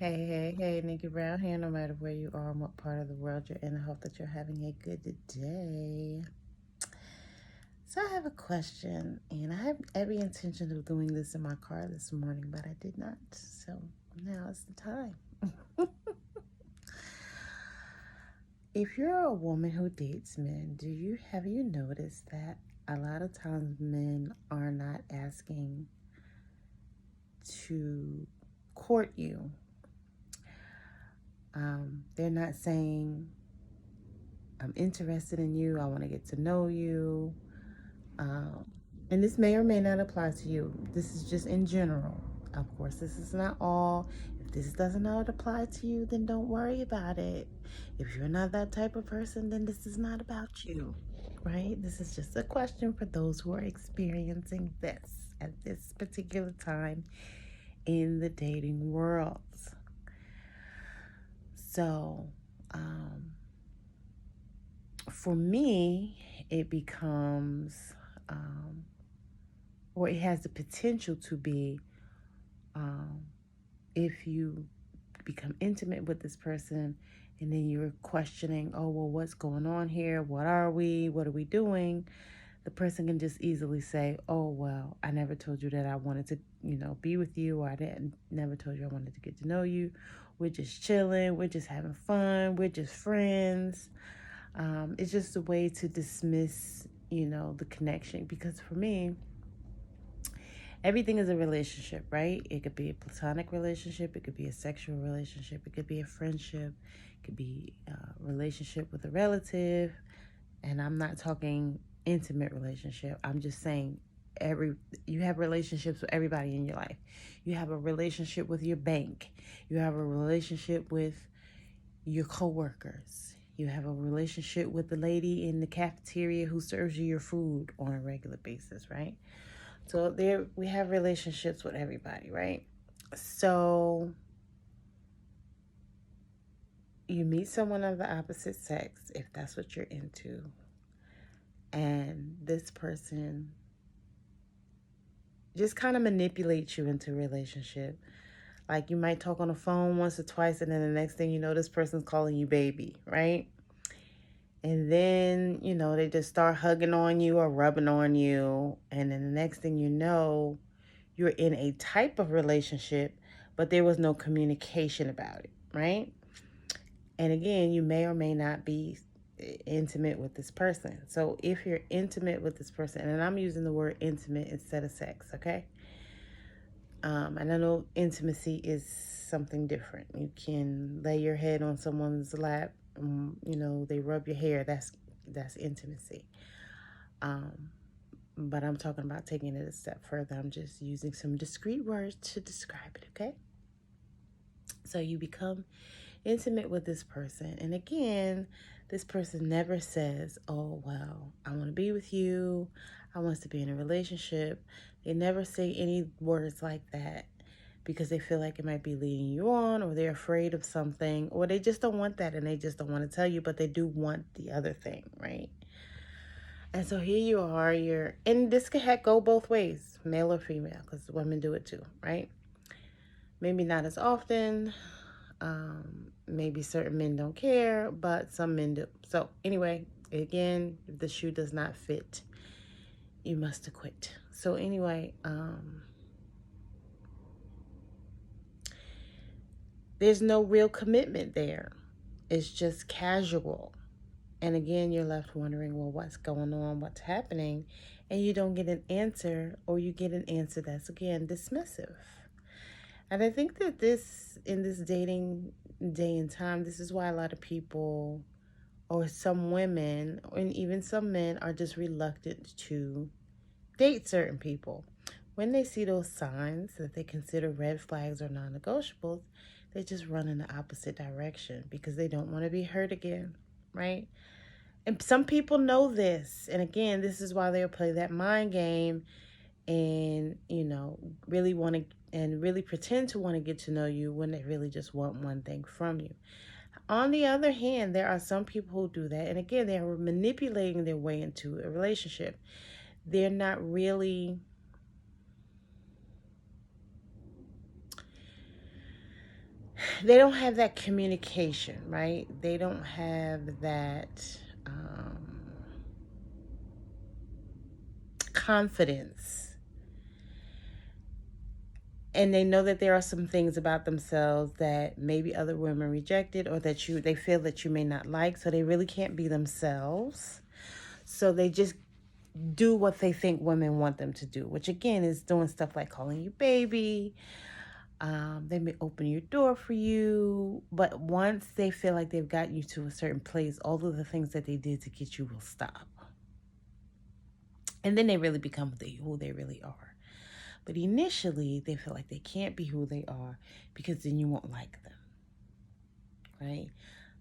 Hey, Nikki Brown here, no matter where you are and what part of the world you're in. I hope that you're having a good day. So, I have a question, and I have every intention of doing this in my car this morning, but I did not. So, now is the time. If you're a woman who dates men, have you noticed that a lot of times men are not asking to court you? They're not saying, I'm interested in you, I want to get to know you. Um, and this may or may not apply to you. This is just in general. Of course, this is not all. If this doesn't not apply to you, then don't worry about it. If you're not that type of person, then this is not about you, right? This is just a question for those who are experiencing this at this particular time in the dating world. So, for me, it becomes, or it has the potential to be, if you become intimate with this person and then you're questioning, oh, well, what's going on here? What are we? What are we doing? The person can just easily say, oh, well, I never told you that I wanted to, be with you, or never told you I wanted to get to know you. We're just chilling. We're just having fun. We're just friends. It's just a way to dismiss, the connection. Because for me, everything is a relationship, right? It could be a platonic relationship. It could be a sexual relationship. It could be a friendship. It could be a relationship with a relative. And I'm not talking intimate relationship. I'm just saying you have relationships with everybody in your life. You have a relationship with your bank. You have a relationship with your coworkers. You have a relationship with the lady in the cafeteria who serves you your food on a regular basis, right? So there we have relationships with everybody, right? So you meet someone of the opposite sex, if that's what you're into, and this person just kind of manipulates you into a relationship. Like, you might talk on the phone once or twice, and then the next thing you know, this person's calling you baby, right? And then, they just start hugging on you or rubbing on you. And then the next thing you know, you're in a type of relationship, but there was no communication about it, right? And again, you may or may not be intimate with this person. So if you're intimate with this person, and I'm using the word intimate instead of sex, okay? And I know intimacy is something different. You can lay your head on someone's lap, they rub your hair. That's intimacy. But I'm talking about taking it a step further. I'm just using some discrete words to describe it, okay? So you become intimate with this person. And again, this person never says, oh, well, I want to be with you. I want us to be in a relationship. They never say any words like that because they feel like it might be leading you on, or they're afraid of something, or they just don't want that and they just don't want to tell you, but they do want the other thing, right? And so here you are, and this could go both ways, male or female, because women do it too, right? Maybe not as often. Maybe certain men don't care, but some men do. So anyway, again, if the shoe does not fit, you must acquit. So anyway, there's no real commitment there. It's just casual. And again, you're left wondering, well, what's going on? What's happening? And you don't get an answer, or you get an answer that's, again, dismissive. And I think that in this dating day and time, this is why a lot of people, or some women, and even some men, are just reluctant to date certain people. When they see those signs that they consider red flags or non-negotiables, they just run in the opposite direction because they don't want to be hurt again, right? And some people know this. And again, this is why they'll play that mind game and, really want to, and really pretend to want to get to know you when they really just want one thing from you. On the other hand, there are some people who do that. And again, they are manipulating their way into a relationship. They're not really they don't have that communication, right? They don't have that confidence. And they know that there are some things about themselves that maybe other women rejected, or that they feel that you may not like, so they really can't be themselves. So they just do what they think women want them to do, which again is doing stuff like calling you baby. They may open your door for you, but once they feel like they've got you to a certain place, all of the things that they did to get you will stop. And then they really become who they really are. But initially, they feel like they can't be who they are because then you won't like them, right?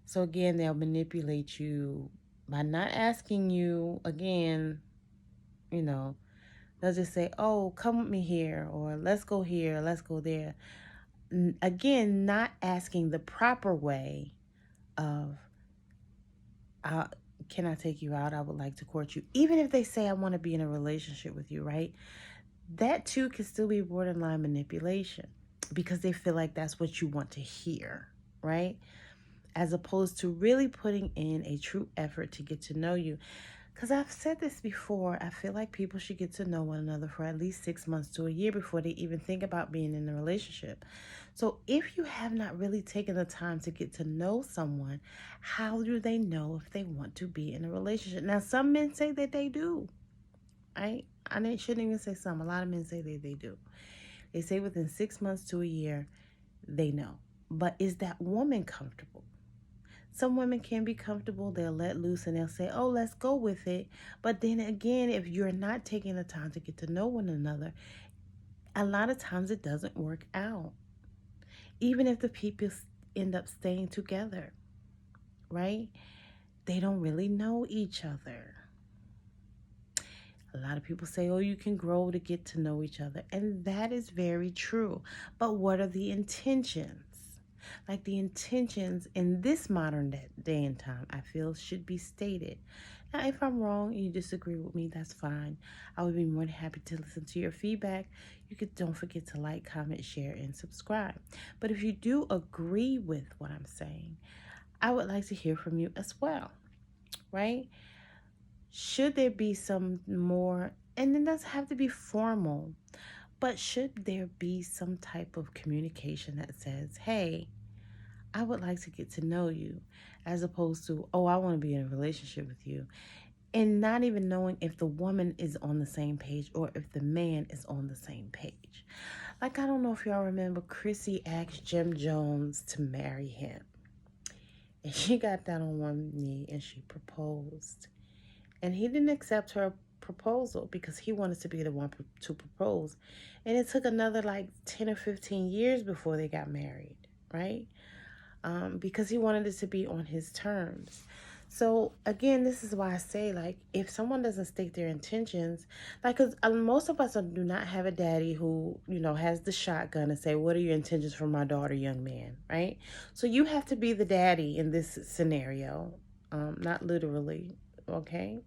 So again, they'll manipulate you by not asking you again, they'll just say, oh, come with me here, or let's go here, let's go there. Again, not asking the proper way of, can I take you out? I would like to court you. Even if they say, I want to be in a relationship with you, right? That too can still be borderline manipulation because they feel like that's what you want to hear, right? As opposed to really putting in a true effort to get to know you. Because I've said this before, I feel like people should get to know one another for at least 6 months to a year before they even think about being in a relationship. So if you have not really taken the time to get to know someone, how do they know if they want to be in a relationship? Now, some men say that they do. I shouldn't even say some. A lot of men say they do. They say within 6 months to a year, they know. But is that woman comfortable? Some women can be comfortable. They'll let loose and they'll say, oh, let's go with it. But then again, if you're not taking the time to get to know one another, a lot of times it doesn't work out. Even if the people end up staying together, right? They don't really know each other. A lot of people say, oh, you can grow to get to know each other. And that is very true. But what are the intentions? Like the intentions in this modern day and time, I feel should be stated. Now, if I'm wrong and you disagree with me, that's fine. I would be more than happy to listen to your feedback. Don't forget to like, comment, share, and subscribe. But if you do agree with what I'm saying, I would like to hear from you as well, right? Should there be some more, and it doesn't have to be formal, but should there be some type of communication that says, hey, I would like to get to know you, as opposed to, oh, I want to be in a relationship with you, and not even knowing if the woman is on the same page or if the man is on the same page. Like, I don't know if y'all remember, Chrissy asked Jim Jones to marry him, and she got down on one knee and she proposed. And he didn't accept her proposal because he wanted to be the one to propose. And it took another like 10 or 15 years before they got married, right? Because he wanted it to be on his terms. So again, this is why I say, like, if someone doesn't state their intentions, like, because most of us do not have a daddy who, has the shotgun and say, what are your intentions for my daughter, young man, right? So you have to be the daddy in this scenario, not literally, okay?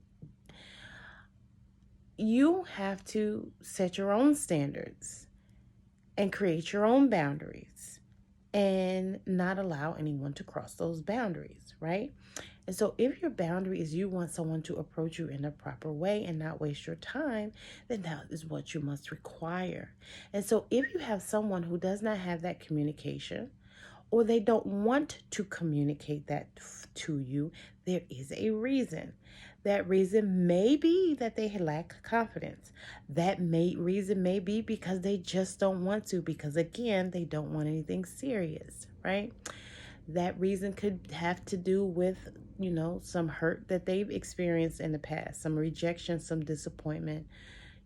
You have to set your own standards and create your own boundaries and not allow anyone to cross those boundaries, right? And so if your boundary is you want someone to approach you in a proper way and not waste your time, then that is what you must require. And so if you have someone who does not have that communication, or they don't want to communicate that to you, there is a reason. That reason may be that they lack confidence. Reason may be because they just don't want to, because again, they don't want anything serious, right? That reason could have to do with, some hurt that they've experienced in the past, some rejection, some disappointment,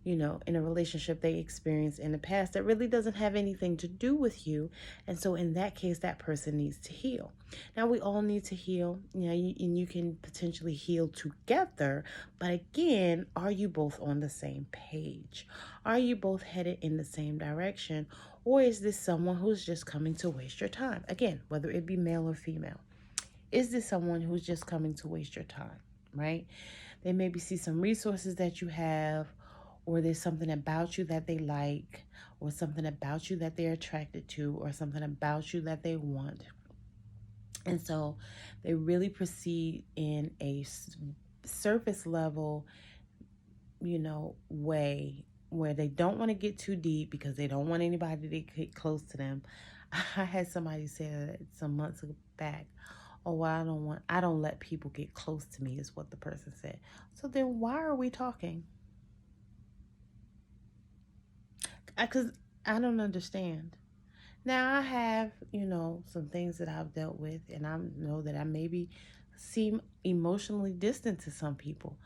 in a relationship they experienced in the past that really doesn't have anything to do with you. And so in that case, that person needs to heal. Now, we all need to heal, and you can potentially heal together. But again, are you both on the same page? Are you both headed in the same direction? Or is this someone who's just coming to waste your time? Again, whether it be male or female. Is this someone who's just coming to waste your time, right? They maybe see some resources that you have, or there's something about you that they like, or something about you that they're attracted to, or something about you that they want. And so they really proceed in a surface level, way where they don't want to get too deep because they don't want anybody to get close to them. I had somebody say that some months back. Oh, well, I don't let people get close to me, is what the person said. So then why are we talking? Because I don't understand. Now I have, some things that I've dealt with, and I know that I maybe seem emotionally distant to some people.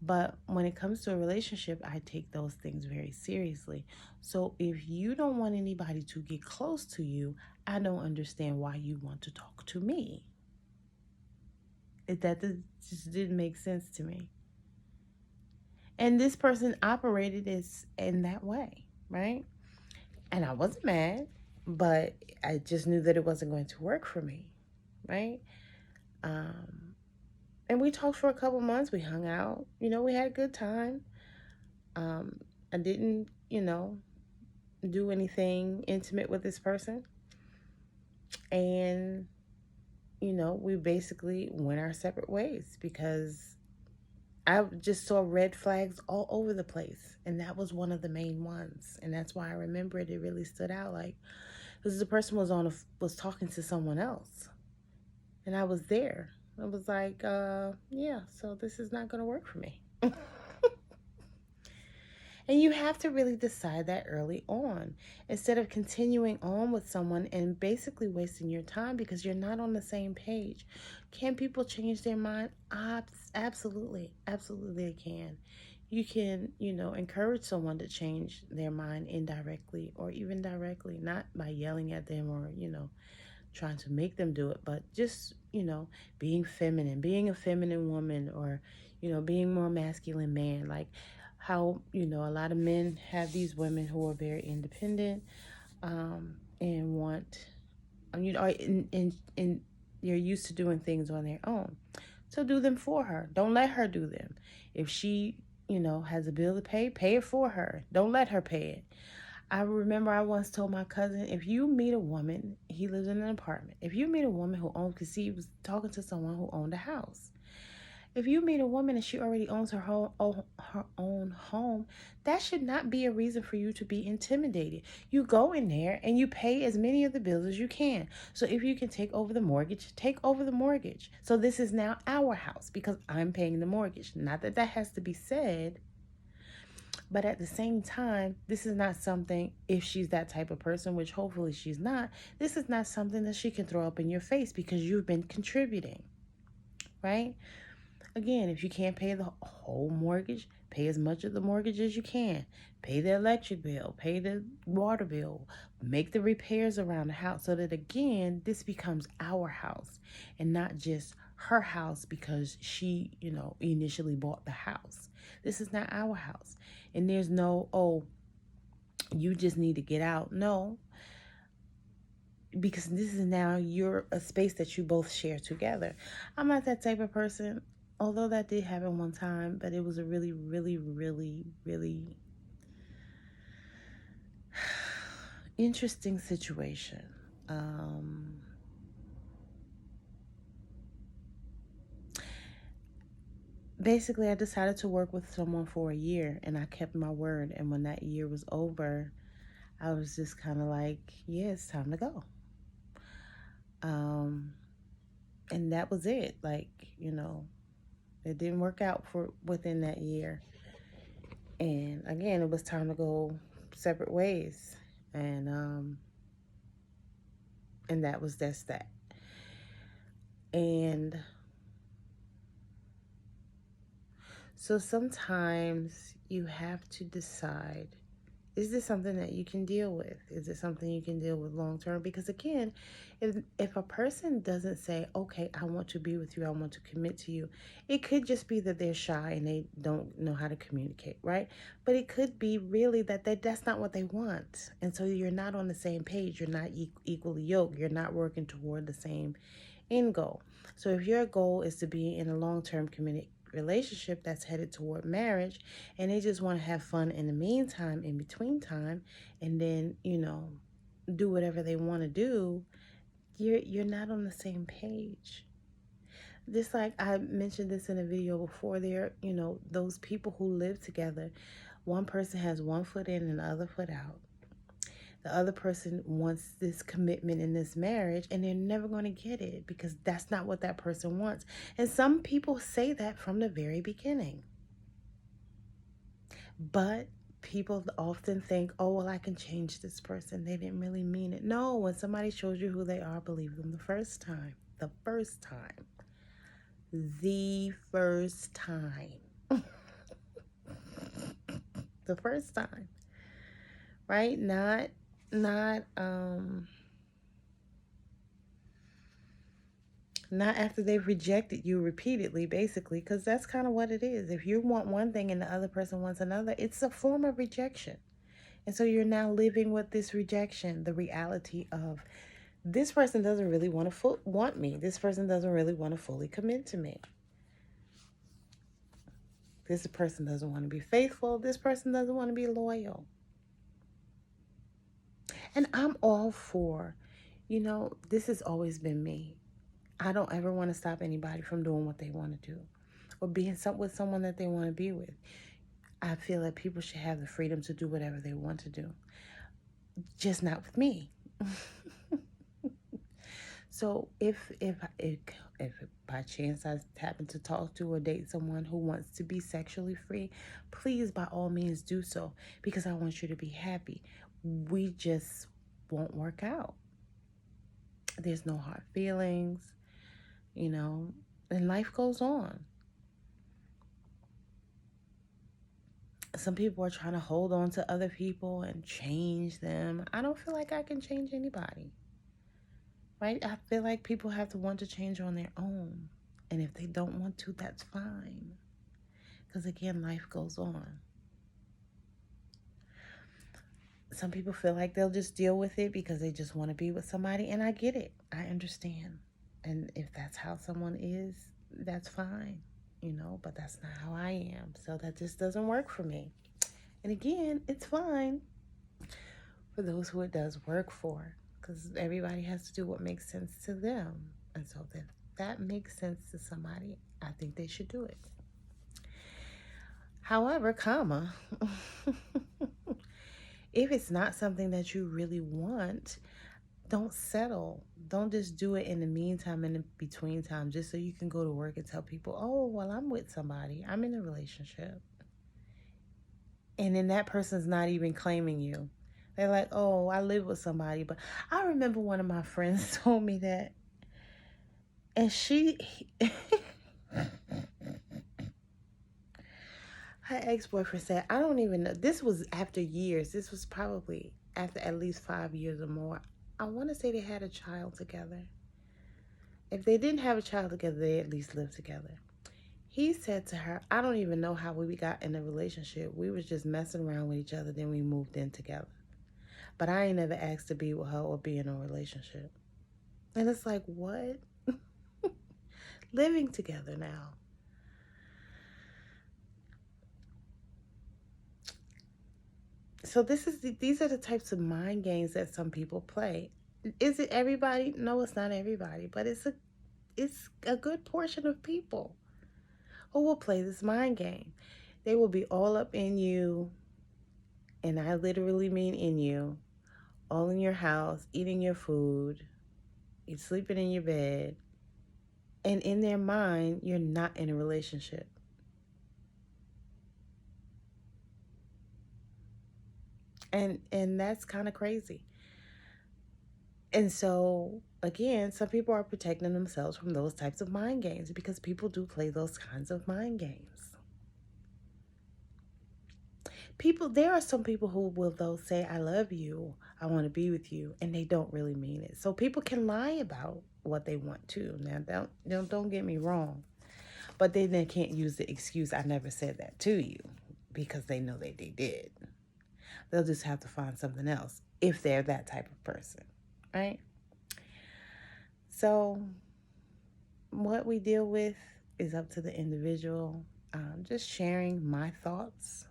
But when it comes to a relationship, I take those things very seriously. So if you don't want anybody to get close to you, I don't understand why you want to talk to me. Just didn't make sense to me. And this person operated in that way, right? And I wasn't mad, but I just knew that it wasn't going to work for me, right? Um, and we talked for a couple months. We hung out. We had a good time. I didn't, do anything intimate with this person. And, we basically went our separate ways because I just saw red flags all over the place. And that was one of the main ones. And that's why I remember it. It really stood out. Like, because the person was talking to someone else. And I was there. I was like, yeah, so this is not going to work for me. And you have to really decide that early on instead of continuing on with someone and basically wasting your time because you're not on the same page. Can people change their mind? Absolutely. Absolutely, they can. You can, encourage someone to change their mind indirectly or even directly, not by yelling at them or, trying to make them do it, but just, being feminine, being a feminine woman or, being more masculine man. Like, how a lot of men have these women who are very independent and want and they're used to doing things on their own, so do them for her. Don't let her do them. If she has a bill to pay it for her. Don't let her pay it. I remember I once told my cousin, if you meet a woman, he lives in an apartment, if you meet a woman who owns, because he was talking to someone who owned a house, if you meet a woman and she already owns her own home, that should not be a reason for you to be intimidated. You go in there and you pay as many of the bills as you can. So if you can take over the mortgage, take over the mortgage. So this is now our house because I'm paying the mortgage. Not that that has to be said, but at the same time, this is not something, if she's that type of person, which hopefully she's not, this is not something that she can throw up in your face because you've been contributing, right? Again, if you can't pay the whole mortgage, pay as much of the mortgage as you can. Pay the electric bill, pay the water bill, make the repairs around the house so that, again, this becomes our house and not just her house because she, initially bought the house. This is not our house. And there's no, oh, you just need to get out. No, because this is now a space that you both share together. I'm not that type of person, although that did happen one time, but it was a really, really, really, really interesting situation. Basically, I decided to work with someone for a year, and I kept my word. And when that year was over, I was just kind of like, yeah, it's time to go. And that was it. Like, it didn't work out for within that year. And again, it was time to go separate ways. And that was just that. And so sometimes you have to decide, is this something that you can deal with? Is it something you can deal with long term? Because again, if a person doesn't say, okay, I want to be with you, I want to commit to you, it could just be that they're shy and they don't know how to communicate, right? But it could be really that that's not what they want. And so you're not on the same page. You're not equally yoked. You're not working toward the same end goal. So if your goal is to be in a long-term relationship that's headed toward marriage, and they just want to have fun in the meantime, in between time, and then, do whatever they want to do, you're not on the same page. Just like I mentioned this in a video before, those people who live together, one person has one foot in and the other foot out. The other person wants this commitment in this marriage, and they're never going to get it because that's not what that person wants. And some people say that from the very beginning. But people often think, oh, well, I can change this person. They didn't really mean it. No, when somebody shows you who they are, believe them the first time. The first time. The first time. The first time. Right? Not after they've rejected you repeatedly, basically, because that's kind of what it is. If you want one thing and the other person wants another, it's a form of rejection. And so you're now living with this rejection, the reality of this person doesn't really want me. This person doesn't really want to fully commit to me. This person doesn't want to be faithful. This person doesn't want to be loyal. And I'm all for, this has always been me. I don't ever want to stop anybody from doing what they want to do or being with someone that they want to be with. I feel that people should have the freedom to do whatever they want to do, just not with me. So if by chance I happen to talk to or date someone who wants to be sexually free, please, by all means, do so, because I want you to be happy. We just won't work out. There's no hard feelings, and life goes on. Some people are trying to hold on to other people and change them. I don't feel like I can change anybody. Right? I feel like people have to want to change on their own. And if they don't want to, that's fine. Because again, life goes on. Some people feel like they'll just deal with it because they just want to be with somebody. And I get it. I understand. And if that's how someone is, that's fine. But that's not how I am. So that just doesn't work for me. And again, it's fine for those who it does work for. Because everybody has to do what makes sense to them. And so if that makes sense to somebody, I think they should do it. However, if it's not something that you really want, don't settle. Don't just do it in the meantime, in the between time, just so you can go to work and tell people, oh, well, I'm with somebody. I'm in a relationship. And then that person's not even claiming you. They're like, oh, I live with somebody. But I remember one of my friends told me that. And her ex-boyfriend said, I don't even know. This was after years. This was probably after at least 5 years or more. I want to say they had a child together. If they didn't have a child together, they at least lived together. He said to her, I don't even know how we got in a relationship. We was just messing around with each other. Then we moved in together. But I ain't never asked to be with her or be in a relationship. And it's like, what? Living together now. So these are the types of mind games that some people play. Is it everybody? No, it's not everybody. But it's a good portion of people who will play this mind game. They will be all up in you, and I literally mean in you, all in your house, eating your food, you're sleeping in your bed, and in their mind, you're not in a relationship. And that's kind of crazy. And so, again, some people are protecting themselves from those types of mind games because people do play those kinds of mind games. There are some people who will, though, say, I love you, I want to be with you, and they don't really mean it. So people can lie about what they want to. Now, don't get me wrong. But then they can't use the excuse, I never said that to you, because they know they did. They'll just have to find something else if they're that type of person, right? So what we deal with is up to the individual. Just sharing my thoughts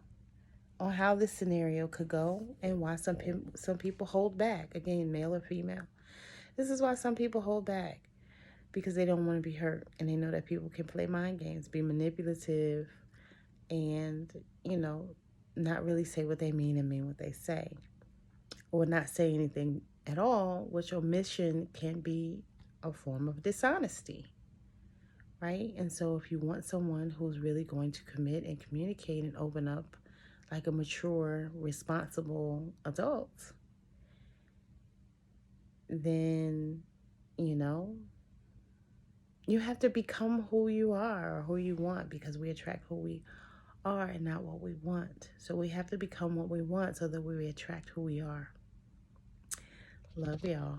on how this scenario could go and why some people hold back. Again, male or female. This is why some people hold back, because they don't want to be hurt, and they know that people can play mind games, be manipulative, and not really say what they mean and mean what they say, or not say anything at all, which omission can be a form of dishonesty, right? And so if you want someone who's really going to commit and communicate and open up like a mature, responsible adult, then, you know, you have to become who you are or who you want, because we attract who we are and not what we want. So we have to become what we want so that we attract who we are. Love y'all.